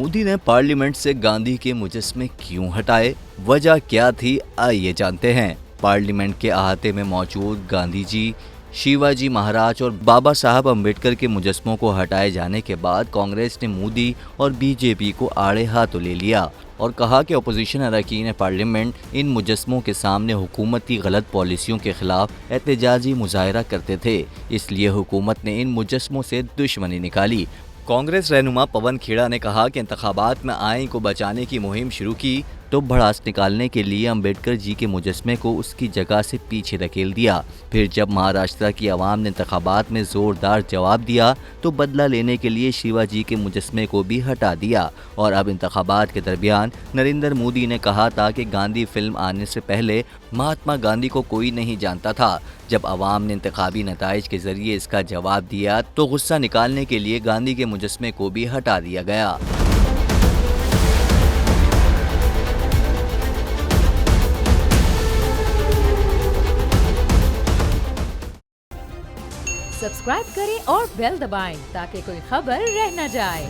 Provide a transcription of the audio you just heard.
मोदी ने पार्लियामेंट से गांधी के मुजस्समे क्यों हटाए, वजह क्या थी, आइए जानते हैं। पार्लियामेंट के अहाते में मौजूद गांधी जी, शिवाजी महाराज और बाबा साहब अम्बेडकर के मुजस्समों को हटाए जाने के बाद कांग्रेस ने मोदी और बीजेपी को आड़े हाथों ले लिया और कहा कि अपोजिशन अरकान पार्लियामेंट इन मुजस्समों के सामने हुकूमत की गलत पॉलिसियों के खिलाफ एहतजाजी मुजाहरा करते थे, इसलिए हुकूमत ने इन मुजस्समों से दुश्मनी निकाली। कांग्रेस रहनुमा पवन खेड़ा ने कहा कि इंतखाबात में आइन को बचाने की मुहिम शुरू की तो भड़ास निकालने के लिए अम्बेडकर जी के मुजस्समे को उसकी जगह से पीछे धकेल दिया। फिर जब महाराष्ट्र की आवाम ने इंतखाबात में जोरदार जवाब दिया तो बदला लेने के लिए शिवाजी के मुजस्समे को भी हटा दिया। और अब इंतखाबात के दरमियान नरेंद्र मोदी ने कहा था कि गांधी फिल्म आने से पहले महात्मा गांधी को कोई नहीं जानता था। जब आवाम ने इंतखाबी नताइज के जरिए इसका जवाब दिया तो गुस्सा निकालने के लिए गांधी के मुजस्समे को भी हटा दिया गया। सब्सक्राइब करें और बेल दबाएं ताकि कोई खबर रह न जाए।